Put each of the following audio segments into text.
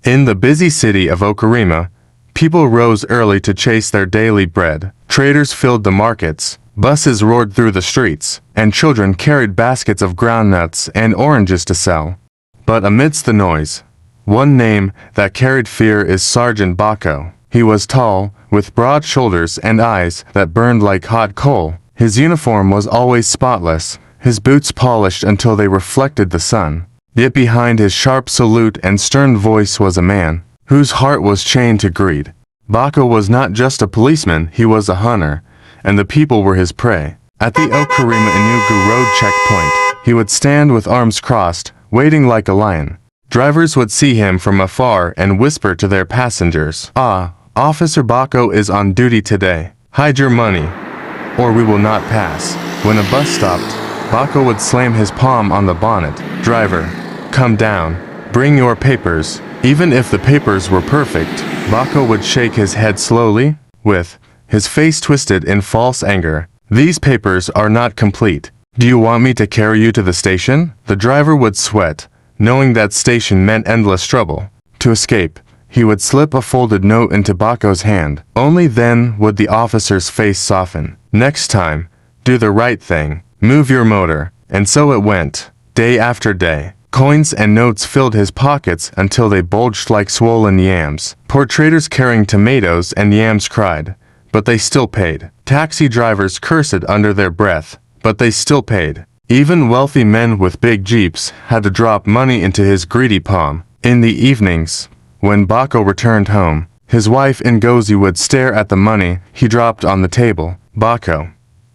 In the busy city of Okirima, people rose early to chase their daily bread. Traders filled the markets, buses roared through the streets, and children carried baskets of groundnuts and oranges to sell. But amidst the noise, one name that carried fear is Sergeant Bako. He was tall, with broad shoulders and eyes that burned like hot coal. His uniform was always spotless, his boots polished until they reflected the sun. Yet behind his sharp salute and stern voice was a man whose heart was chained to greed. Bako was not just a policeman, he was a hunter, and the people were his prey. At the Okirima Enugu road checkpoint, he would stand with arms crossed, waiting like a lion. Drivers would see him from afar and whisper to their passengers, "Ah, Officer Bako is on duty today. Hide your money, or we will not pass." When a bus stopped, Bako would slam his palm on the bonnet. "Driver, come down. Bring your papers." Even if the papers were perfect, Bako would shake his head slowly, with his face twisted in false anger. "These papers are not complete. Do you want me to carry you to the station?" The driver would sweat, knowing that station meant endless trouble. To escape, he would slip a folded note into Bako's hand. Only then would the officer's face soften. "Next time, do the right thing. Move your motor." And so it went, day after day. Coins and notes filled his pockets until they bulged like swollen yams. Poor traders carrying tomatoes and yams cried, but they still paid. Taxi drivers cursed under their breath, but they still paid. Even wealthy men with big jeeps had to drop money into his greedy palm. In the evenings, when Bako returned home, his wife Ngozi would stare at the money he dropped on the table. "Bako,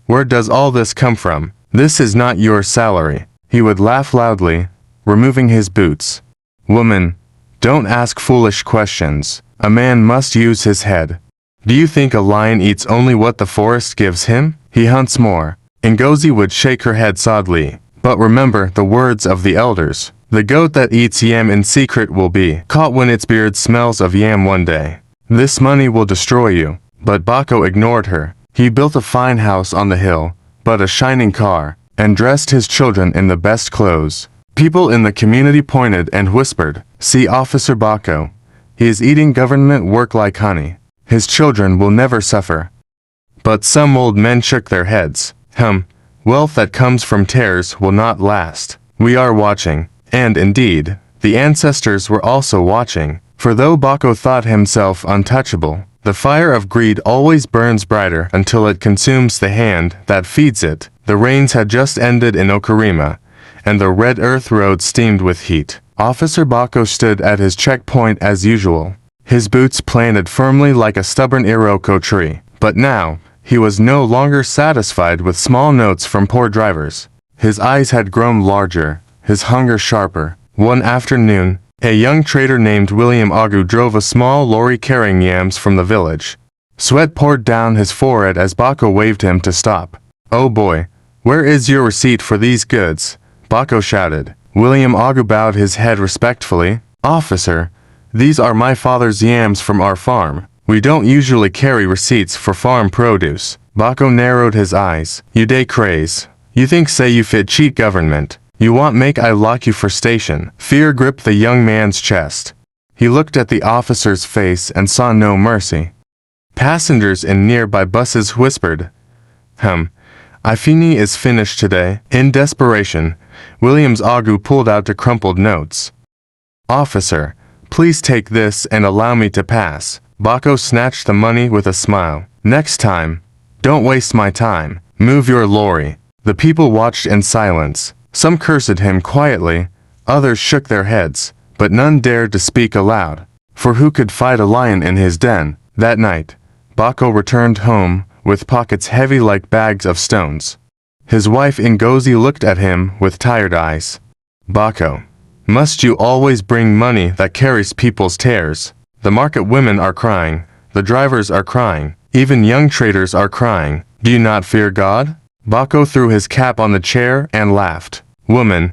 where does all this come from? This is not your salary." He would laugh loudly, removing his boots. "Woman, don't ask foolish questions. A man must use his head. Do you think a lion eats only what the forest gives him? He hunts more." Ngozi would shake her head sadly. "But remember the words of the elders. The goat that eats yam in secret will be caught when its beard smells of yam one day. This money will destroy you." But Bako ignored her. He built a fine house on the hill, but a shining car, and dressed his children in the best clothes. People in the community pointed and whispered, "See Officer Bako. He is eating government work like honey. His children will never suffer." But some old men shook their heads. Wealth that comes from tares will not last. We are watching." And indeed, the ancestors were also watching. For though Bako thought himself untouchable, the fire of greed always burns brighter until it consumes the hand that feeds it. The rains had just ended in Okirima, and the red earth road steamed with heat. Officer Bako stood at his checkpoint as usual, his boots planted firmly like a stubborn Iroko tree. But now, he was no longer satisfied with small notes from poor drivers. His eyes had grown larger, his hunger sharper. One afternoon, a young trader named William Agu drove a small lorry carrying yams from the village. Sweat poured down his forehead as Bako waved him to stop. "Oh boy, where is your receipt for these goods?" Bako shouted. William Agu bowed his head respectfully. "Officer, these are my father's yams from our farm. We don't usually carry receipts for farm produce." Bako narrowed his eyes. "You dey craze. You think say you fit cheat government. You want make I lock you for station." Fear gripped the young man's chest. He looked at the officer's face and saw no mercy. Passengers in nearby buses whispered, "Ifini is finished today." In desperation, Williams Agu pulled out the crumpled notes. "Officer, please take this and allow me to pass." Bako snatched the money with a smile. "Next time, don't waste my time. Move your lorry." The people watched in silence. Some cursed him quietly, others shook their heads, but none dared to speak aloud. For who could fight a lion in his den? That night, Bako returned home, with pockets heavy like bags of stones. His wife Ngozi looked at him with tired eyes. "Bako, must you always bring money that carries people's tares? The market women are crying, the drivers are crying, even young traders are crying. Do you not fear God?" Bako threw his cap on the chair and laughed. "Woman,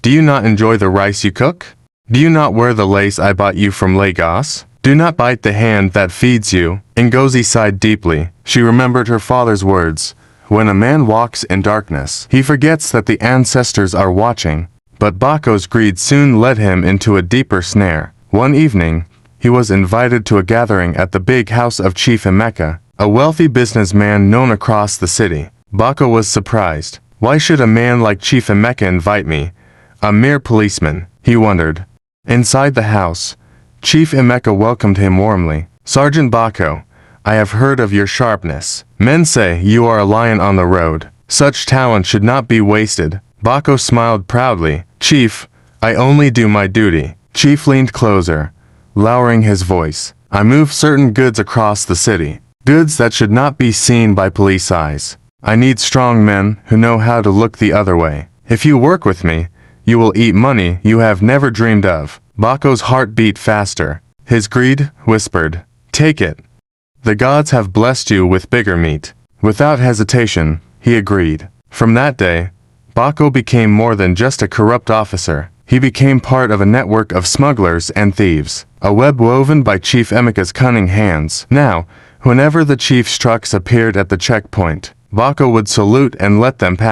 do you not enjoy the rice you cook? Do you not wear the lace I bought you from Lagos? Do not bite the hand that feeds you." Ngozi sighed deeply. She remembered her father's words. When a man walks in darkness, he forgets that the ancestors are watching. But Bako's greed soon led him into a deeper snare. One evening, he was invited to a gathering at the big house of Chief Emeka, a wealthy businessman known across the city. Bako was surprised. Why should a man like Chief Emeka invite me, a mere policeman? He wondered. Inside the house, Chief Emeka welcomed him warmly. Sergeant Bako, I have heard of your sharpness. Men say you are a lion on the road. Such talent should not be wasted. Bako smiled proudly. Chief, I only do my duty. Chief leaned closer, lowering his voice. I move certain goods across the city. Goods that should not be seen by police eyes. I need strong men who know how to look the other way. If you work with me, you will eat money you have never dreamed of. Bako's heart beat faster. His greed whispered, take it. The gods have blessed you with bigger meat. Without hesitation, he agreed. From that day, Bako became more than just a corrupt officer. He became part of a network of smugglers and thieves, a web woven by Chief Emeka's cunning hands. Now, whenever the chief's trucks appeared at the checkpoint, Bako would salute and let them pass.